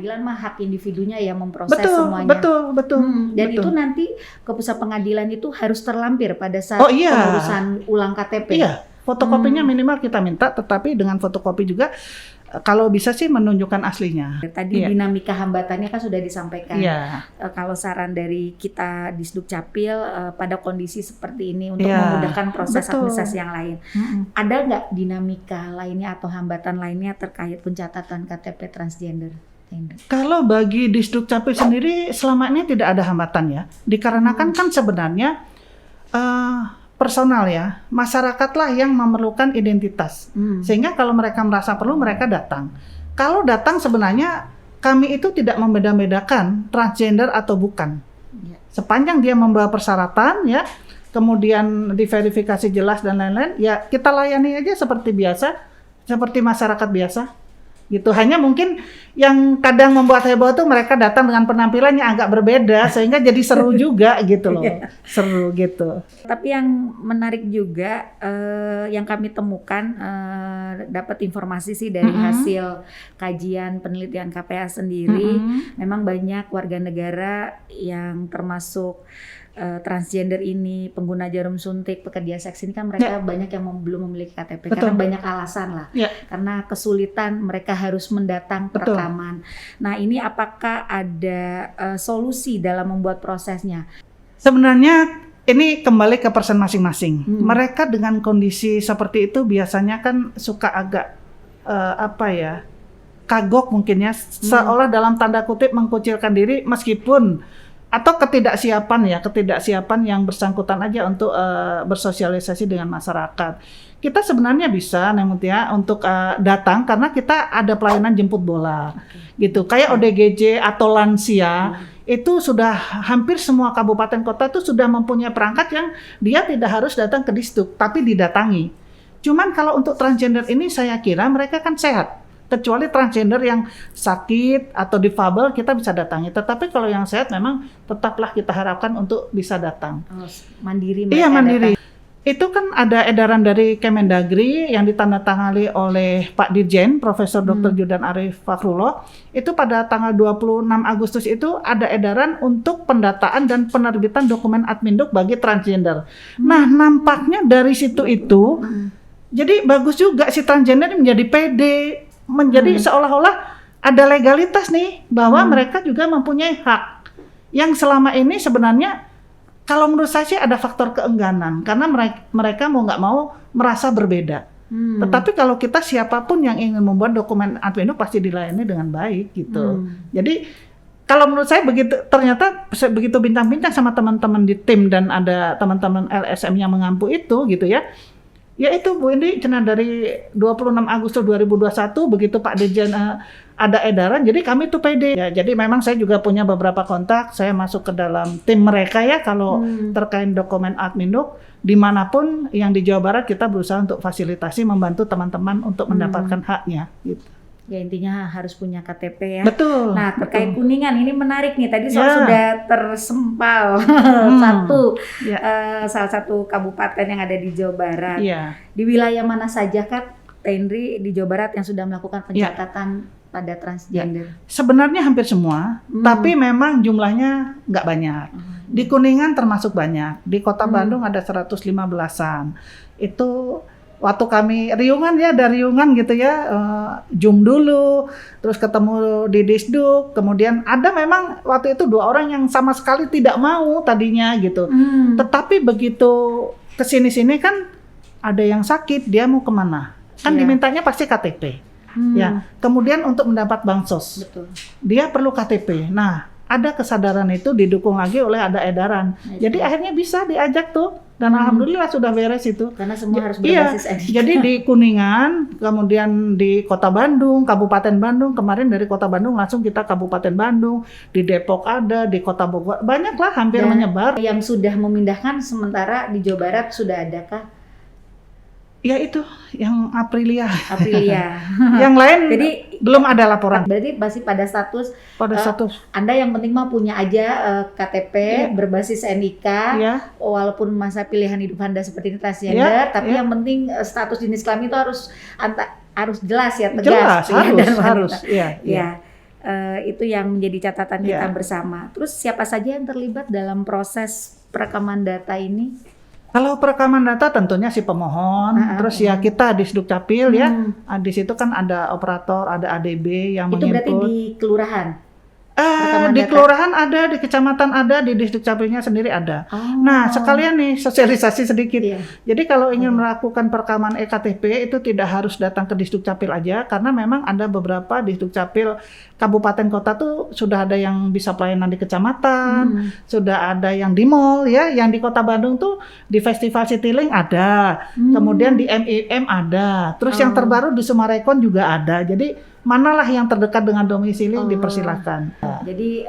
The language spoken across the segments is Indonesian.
pengadilan mah hak individunya ya memproses Betul, semuanya. betul. Dan betul. itu nanti ke pusat pengadilan itu harus terlampir pada saat Iya. pengurusan ulang KTP. Iya, fotokopinya minimal kita minta, tetapi dengan fotokopi juga kalau bisa sih menunjukkan aslinya. Tadi Iya. dinamika hambatannya kan sudah disampaikan. Iya. Kalau saran dari kita di Sdukcapil pada kondisi seperti ini untuk Iya, memudahkan proses betul. administrasi yang lain, ada nggak dinamika lainnya atau hambatan lainnya terkait pencatatan KTP transgender? Kalau bagi di Sdukcapil sendiri selama ini tidak ada hambatan ya, dikarenakan kan sebenarnya personal ya, masyarakatlah yang memerlukan identitas. Sehingga kalau mereka merasa perlu, mereka datang. Kalau datang sebenarnya kami itu tidak membeda-bedakan transgender atau bukan. Sepanjang dia membawa persyaratan ya, kemudian diverifikasi jelas dan lain-lain, ya kita layani aja seperti biasa, seperti masyarakat biasa. Gitu. Hanya mungkin yang kadang membuat heboh tuh mereka datang dengan penampilan yang agak berbeda sehingga jadi seru juga gitu loh. Seru gitu. Tapi yang menarik juga yang kami temukan dapat informasi sih dari hasil kajian penelitian KPA sendiri, memang banyak warga negara yang termasuk transgender ini, pengguna jarum suntik, pekerja seks ini kan mereka banyak yang belum memiliki KTP. Betul. Karena banyak alasan lah. Karena kesulitan mereka harus mendatang perekaman. Nah, ini apakah ada solusi dalam membuat prosesnya? Sebenarnya ini kembali ke person masing-masing. Mereka dengan kondisi seperti itu biasanya kan suka agak kagok mungkin ya, seolah dalam tanda kutip mengkucilkan diri meskipun atau ketidaksiapan yang bersangkutan aja untuk bersosialisasi dengan masyarakat. Kita sebenarnya bisa untuk datang karena kita ada pelayanan jemput bola, gitu. Kayak ODGJ atau lansia itu sudah hampir semua kabupaten kota itu sudah mempunyai perangkat yang dia tidak harus datang ke Disduk, tapi didatangi. Cuman kalau untuk transgender ini saya kira mereka kan sehat. Kecuali transgender yang sakit atau difabel kita bisa datangi. Tetapi kalau yang sehat memang tetaplah kita harapkan untuk bisa datang. Mandiri. Iya, mandiri. Itu kan ada edaran dari Kemendagri yang ditandatangani oleh Pak Dirjen, Profesor Dr. Judan Arif Fakrullah. Itu pada tanggal 26 Agustus itu ada edaran untuk pendataan dan penerbitan dokumen Adminduk bagi transgender. Nah, nampaknya dari situ itu, jadi bagus juga si transgender menjadi pede, menjadi seolah-olah ada legalitas nih bahwa mereka juga mempunyai hak yang selama ini sebenarnya kalau menurut saya sih ada faktor keengganan karena mereka mau nggak mau merasa berbeda. Tetapi kalau kita siapapun yang ingin membuat dokumen Adminduk pasti dilayani dengan baik gitu. Jadi kalau menurut saya ternyata begitu bincang-bincang sama teman-teman di tim dan ada teman-teman LSM yang mengampu itu gitu ya. Ya itu Bu Indi, dari 26 Agustus 2021 begitu Pak Dirjen ada edaran, jadi kami tuh pede. Ya, jadi memang saya juga punya beberapa kontak, saya masuk ke dalam tim mereka ya kalau terkait dokumen Adminduk, dimanapun yang di Jawa Barat kita berusaha untuk fasilitasi membantu teman-teman untuk mendapatkan haknya. Gitu. Ya intinya harus punya KTP ya. Betul. Nah terkait betul. Kuningan ini menarik nih. Tadi sudah tersempal salah satu kabupaten yang ada di Jawa Barat. Di wilayah mana saja Kak Tendri di Jawa Barat yang sudah melakukan pencatatan pada transgender? Sebenarnya hampir semua, tapi memang jumlahnya nggak banyak. Di Kuningan termasuk banyak. Di Kota Bandung ada 115-an. Itu waktu kami ada riungan gitu ya, Zoom dulu, terus ketemu di Disduk, kemudian ada memang waktu itu 2 orang yang sama sekali tidak mau tadinya gitu. Tetapi begitu kesini-sini kan ada yang sakit, dia mau kemana? Kan dimintanya pasti KTP. Ya, kemudian untuk mendapat bansos, dia perlu KTP. Nah, ada kesadaran itu didukung lagi oleh ada edaran. Jadi akhirnya bisa diajak tuh. Dan alhamdulillah sudah beres itu. Karena semua harus berbasis NIK. Jadi di Kuningan, kemudian di Kota Bandung, Kabupaten Bandung, kemarin dari Kota Bandung langsung kita Kabupaten Bandung, di Depok ada, di Kota Bogor, banyaklah hampir menyebar. Yang sudah memindahkan sementara di Jawa Barat sudah adakah? Ya itu, yang Aprilia. Yang lain jadi belum ada laporan. Berarti masih pada status Anda yang penting mah punya aja KTP berbasis NIK, walaupun masa pilihan hidup Anda seperti ini transgender, tapi yang penting status jenis kelamin itu harus jelas ya, tegas. Jelas, harus. Itu yang menjadi catatan kita Ya. bersama. Terus siapa saja yang terlibat dalam proses perekaman data ini? Kalau perekaman data tentunya si pemohon, terus ya kita di Sdukcapil ya, di situ kan ada operator, ada ADB yang Itu berarti menginput. di kelurahan? Perekaman Di data? kelurahan ada, di kecamatan ada, di Disdukcapilnya sendiri ada. Oh. Nah, sekalian nih sosialisasi sedikit. Iya. Jadi kalau ingin melakukan perekaman EKTP itu tidak harus datang ke Disdukcapil aja, karena memang ada beberapa Disdukcapil kabupaten kota tuh sudah ada yang bisa pelayanan di kecamatan, sudah ada yang di mall ya, yang di Kota Bandung tuh di Festival Citylink ada, kemudian di MIM ada, terus yang terbaru di Sumarekon juga ada. Jadi manalah yang terdekat dengan domisili dipersilahkan. Jadi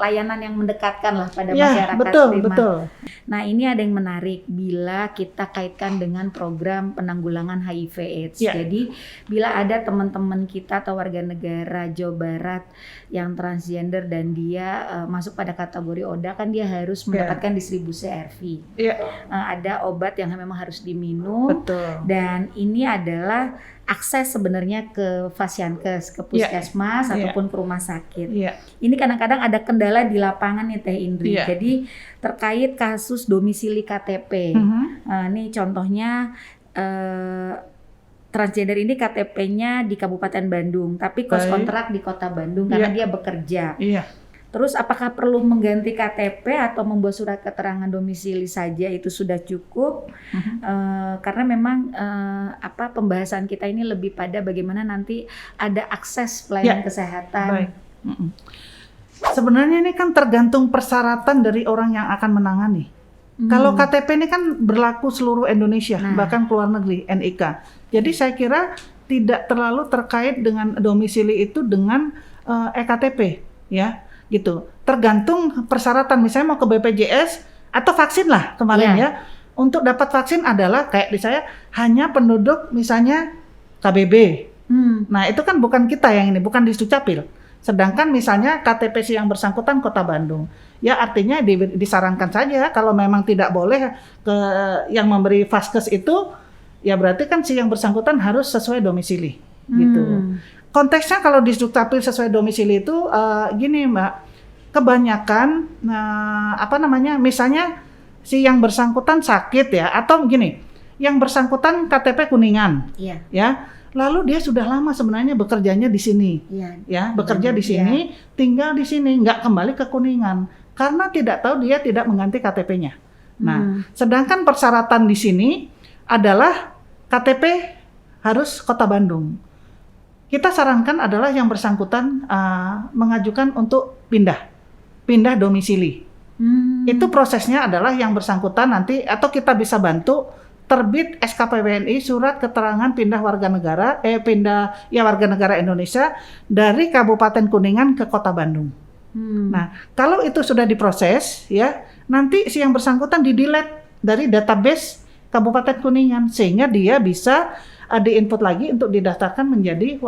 layanan yang mendekatkan lah pada Ya, masyarakat betul, Prima. betul. Nah, ini ada yang menarik bila kita kaitkan dengan program penanggulangan HIV/AIDS. Ya. Jadi bila ada teman-teman kita atau warga negara Jawa Barat yang transgender dan dia masuk pada kategori ODA, kan dia harus mendapatkan distribusi ARV. Iya, Ada obat yang memang harus diminum. betul. Dan ini adalah akses sebenarnya ke Fasiankes, ke puskesmas ataupun ke rumah sakit. Iya. Ini kadang-kadang ada kendala di lapangan nih Teh Indri. Iya. Jadi terkait kasus domisili KTP. Ini contohnya transgender ini KTP-nya di Kabupaten Bandung, tapi kos Baik. kontrak di Kota Bandung karena dia bekerja. Iya. Terus apakah perlu mengganti KTP atau membuat surat keterangan domisili saja itu sudah cukup? Karena memang pembahasan kita ini lebih pada bagaimana nanti ada akses pelayanan kesehatan. Baik. Sebenarnya ini kan tergantung persyaratan dari orang yang akan menangani. Kalau KTP ini kan berlaku seluruh Indonesia, bahkan keluar negeri, NIK. Jadi saya kira tidak terlalu terkait dengan domisili itu dengan EKTP, ya, gitu. Tergantung persyaratan, misalnya mau ke BPJS atau vaksin lah kemarin ya. Untuk dapat vaksin adalah kayak di saya hanya penduduk misalnya KBB. Nah itu kan bukan kita yang ini, bukan di Sdukcapil. Sedangkan misalnya KTP si yang bersangkutan Kota Bandung, ya artinya disarankan saja kalau memang tidak boleh ke yang memberi vaskes itu, ya berarti kan si yang bersangkutan harus sesuai domisili, gitu. Konteksnya kalau di Sdukcapil sesuai domisili itu gini Mbak, kebanyakan misalnya si yang bersangkutan sakit ya, atau gini, yang bersangkutan KTP Kuningan, ya. Lalu dia sudah lama sebenarnya bekerjanya di sini, ya bekerja di sini, tinggal di sini, nggak kembali ke Kuningan karena tidak tahu dia tidak mengganti KTP-nya. Nah, sedangkan persyaratan di sini adalah KTP harus Kota Bandung. Kita sarankan adalah yang bersangkutan mengajukan untuk pindah domisili. Itu prosesnya adalah yang bersangkutan nanti atau kita bisa bantu terbit SKPWNI surat keterangan pindah warga negara warga negara Indonesia dari Kabupaten Kuningan ke Kota Bandung. Nah, kalau itu sudah diproses ya, nanti si yang bersangkutan di-delete dari database Kabupaten Kuningan sehingga dia bisa diinput lagi untuk didaftarkan menjadi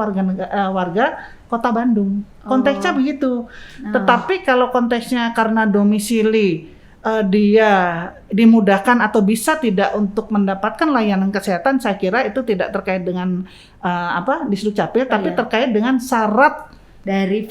warga Kota Bandung. Konteksnya begitu. Tetapi kalau konteksnya karena domisili dia dimudahkan atau bisa tidak untuk mendapatkan layanan kesehatan, saya kira itu tidak terkait dengan di Sdukcapil, tapi terkait dengan syarat dari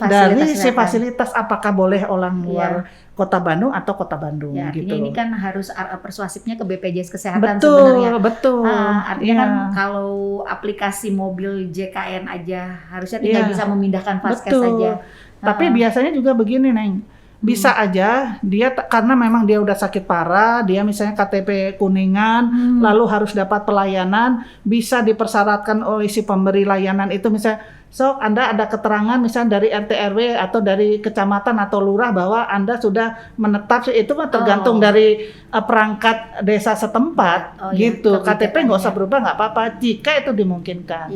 fasilitas apakah boleh orang luar Kota Bandung atau Kota Bandung gitu. Ini kan harus persuasifnya ke BPJS Kesehatan sebenarnya. Betul. Artinya kan kalau aplikasi mobil JKN aja harusnya tinggal bisa memindahkan vaskes saja. Tapi biasanya juga begini, Neng. Bisa aja dia karena memang dia udah sakit parah, dia misalnya KTP Kuningan, lalu harus dapat pelayanan, bisa dipersyaratkan oleh si pemberi layanan itu misalnya, sok Anda ada keterangan misalnya dari RT RW atau dari kecamatan atau lurah bahwa Anda sudah menetap, itu mah tergantung dari perangkat desa setempat gitu. KTP nggak usah berubah, nggak apa-apa jika itu dimungkinkan.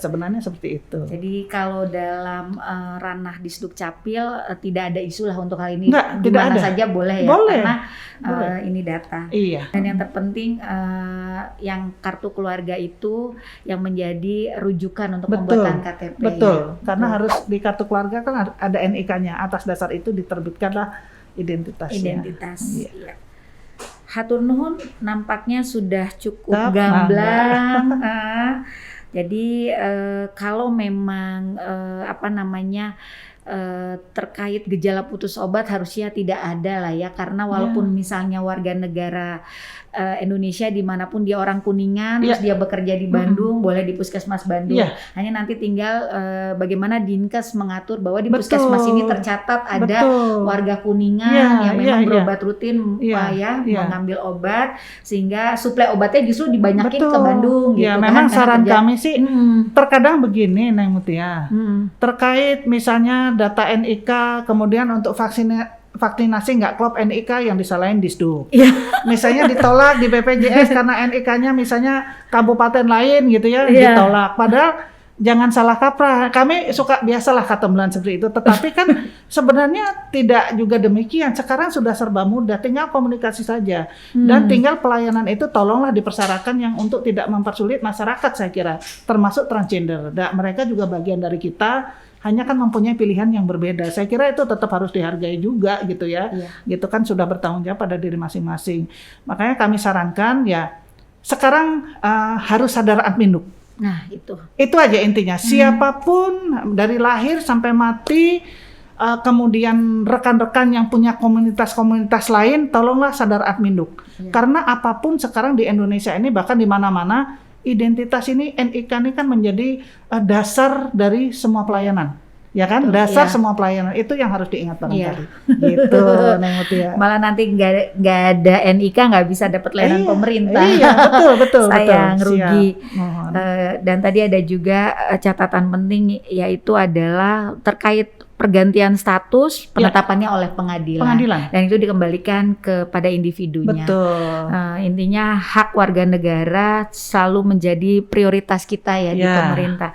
Sebenarnya seperti itu. Jadi kalau dalam ranah di Sdukcapil tidak ada isu lah untuk hal ini. Nggak, tidak ada. Saja boleh ya, boleh. Karena ini data. Iya. Dan yang terpenting yang kartu keluarga itu yang menjadi rujukan untuk pembuatan KTP. Betul, karena harus di kartu keluarga kan ada NIK-nya. Atas dasar itu diterbitkanlah identitasnya. Iya. Hatur nuhun, nampaknya sudah cukup gamblang. Jadi kalau memang terkait gejala putus obat harusnya tidak ada lah ya, karena walaupun misalnya warga negara Indonesia dimanapun dia orang Kuningan, terus dia bekerja di Bandung, boleh di Puskesmas Bandung. Hanya nanti tinggal bagaimana Dinkes mengatur bahwa di Puskesmas ini tercatat ada warga Kuningan yang memang berobat rutin mengambil obat, sehingga suplai obatnya justru dibanyakin ke Bandung gitu. Memang saran kami sih terkadang begini Neng Mutia, terkait misalnya data NIK, kemudian untuk vaksinasi nggak klop NIK yang disalahin Disduk. Misalnya ditolak di BPJS karena NIK-nya misalnya kabupaten lain gitu ya, ditolak. Padahal jangan salah kaprah. Kami suka biasalah katembelan seperti itu. Tetapi kan sebenarnya tidak juga demikian. Sekarang sudah serba mudah, tinggal komunikasi saja. Dan tinggal pelayanan itu tolonglah dipersyaratkan yang untuk tidak mempersulit masyarakat, saya kira. Termasuk transgender. Mereka juga bagian dari kita. Hanya kan mempunyai pilihan yang berbeda. Saya kira itu tetap harus dihargai juga gitu ya. Gitu kan sudah bertanggung jawab pada diri masing-masing. Makanya kami sarankan ya sekarang harus sadar adminuk. Nah itu aja intinya. Siapapun dari lahir sampai mati, kemudian rekan-rekan yang punya komunitas-komunitas lain, tolonglah sadar adminuk. Karena apapun sekarang di Indonesia ini, bahkan di mana-mana, identitas ini NIK ini kan menjadi dasar dari semua pelayanan, ya kan? Dasar semua pelayanan itu yang harus diingat barangkali. Gitu, Neng Mutia. Malah nanti nggak ada NIK nggak bisa dapat layanan pemerintah. Iya, betul. Sayang, rugi. Dan tadi ada juga catatan penting, yaitu adalah terkait pergantian status, penetapannya oleh pengadilan. Dan itu dikembalikan kepada individunya. Intinya hak warga negara selalu menjadi prioritas kita ya di pemerintah.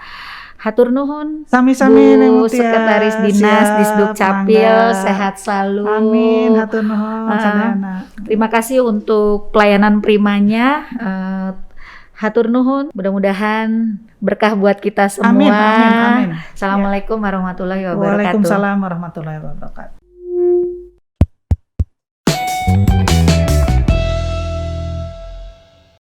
Hatur nuhun, sami-sami Bu Sekretaris Dinas Disduk Capil, sehat selalu. Amin, hatur nuhun. Terima kasih untuk pelayanan primanya. Hatur nuhun, mudah-mudahan berkah buat kita semua. Amin. Assalamualaikum warahmatullahi wabarakatuh. Waalaikumsalam warahmatullahi wabarakatuh.